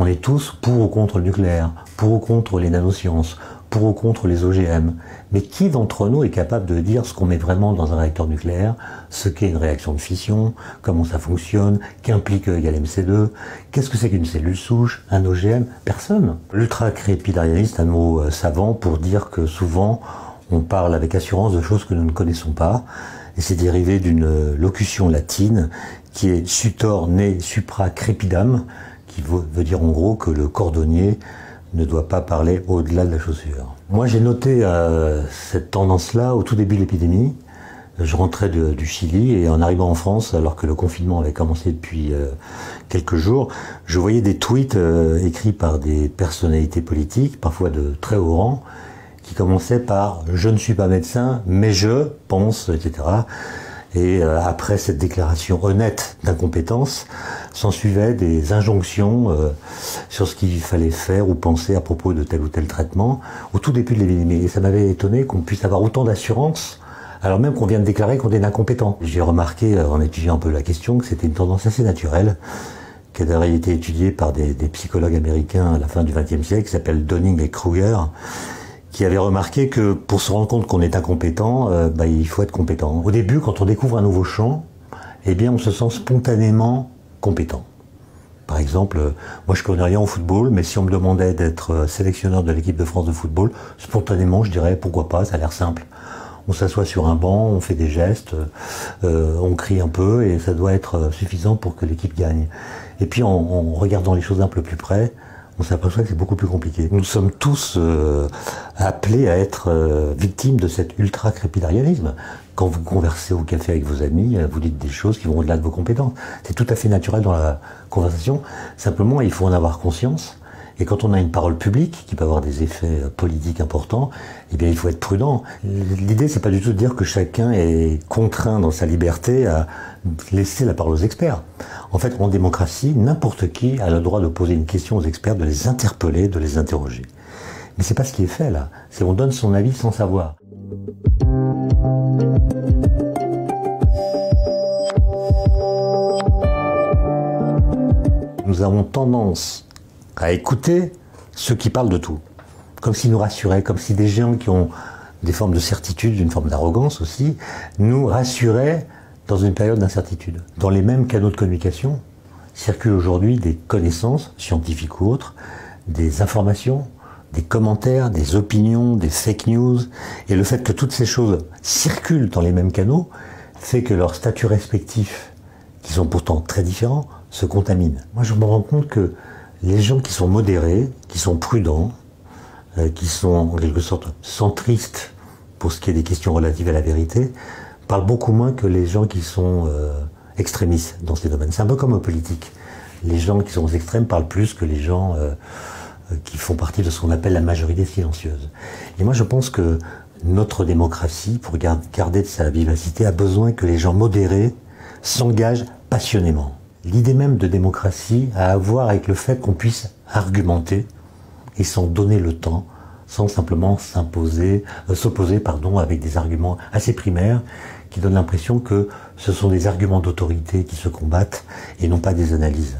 On est tous pour ou contre le nucléaire, pour ou contre les nanosciences, pour ou contre les OGM. Mais qui d'entre nous est capable de dire ce qu'on met vraiment dans un réacteur nucléaire, ce qu'est une réaction de fission, comment ça fonctionne, qu'implique E égale MC2, qu'est-ce que c'est qu'une cellule souche, un OGM? Personne. L'ultracrépidarianisme est un mot savant pour dire que souvent on parle avec assurance de choses que nous ne connaissons pas, et c'est dérivé d'une locution latine qui est sutor ne supra crepidam, qui veut dire en gros que le cordonnier ne doit pas parler au-delà de la chaussure. Moi j'ai noté cette tendance-là au tout début de l'épidémie. Je rentrais du Chili et en arrivant en France, alors que le confinement avait commencé depuis quelques jours, je voyais des tweets écrits par des personnalités politiques, parfois de très haut rang, qui commençaient par « je ne suis pas médecin, mais je pense », etc. Et après cette déclaration honnête d'incompétence, s'ensuivaient des injonctions sur ce qu'il fallait faire ou penser à propos de tel ou tel traitement au tout début de l'épidémie. Et ça m'avait étonné qu'on puisse avoir autant d'assurance alors même qu'on vient de déclarer qu'on est incompétent. J'ai remarqué, en étudiant un peu la question, que c'était une tendance assez naturelle, qui a d'ailleurs été étudiée par des psychologues américains à la fin du XXe siècle, qui s'appellent Dunning et Kruger, qui avait remarqué que pour se rendre compte qu'on est incompétent, il faut être compétent. Au début, quand on découvre un nouveau champ, eh bien, on se sent spontanément compétent. Par exemple, moi je connais rien au football, mais si on me demandait d'être sélectionneur de l'équipe de France de football, spontanément je dirais pourquoi pas, ça a l'air simple. On s'assoit sur un banc, on fait des gestes, on crie un peu et ça doit être suffisant pour que l'équipe gagne. Et puis en regardant les choses un peu plus près, on s'aperçoit que c'est beaucoup plus compliqué. Nous sommes tous appelés à être victimes de cet ultra-crépidarianisme. Quand vous conversez au café avec vos amis, vous dites des choses qui vont au-delà de vos compétences. C'est tout à fait naturel dans la conversation. Simplement, il faut en avoir conscience. Et quand on a une parole publique qui peut avoir des effets politiques importants, eh bien, il faut être prudent. L'idée, c'est pas du tout de dire que chacun est contraint dans sa liberté à laisser la parole aux experts. En fait, en démocratie, n'importe qui a le droit de poser une question aux experts, de les interpeller, de les interroger. Mais c'est pas ce qui est fait là. C'est on donne son avis sans savoir. Nous avons tendance à écouter ceux qui parlent de tout, comme s'ils nous rassuraient, comme si des gens qui ont des formes de certitude, une forme d'arrogance aussi, nous rassuraient dans une période d'incertitude. Dans les mêmes canaux de communication circulent aujourd'hui des connaissances, scientifiques ou autres, des informations, des commentaires, des opinions, des fake news, et le fait que toutes ces choses circulent dans les mêmes canaux fait que leurs statuts respectifs, qui sont pourtant très différents, se contaminent. Moi je me rends compte que les gens qui sont modérés, qui sont prudents, qui sont en quelque sorte centristes pour ce qui est des questions relatives à la vérité, parlent beaucoup moins que les gens qui sont extrémistes dans ces domaines. C'est un peu comme en politique. Les gens qui sont aux extrêmes parlent plus que les gens qui font partie de ce qu'on appelle la majorité silencieuse. Et moi je pense que notre démocratie, pour garder de sa vivacité, a besoin que les gens modérés s'engagent passionnément. L'idée même de démocratie a à voir avec le fait qu'on puisse argumenter et s'en donner le temps, sans simplement s'opposer avec des arguments assez primaires qui donnent l'impression que ce sont des arguments d'autorité qui se combattent et non pas des analyses.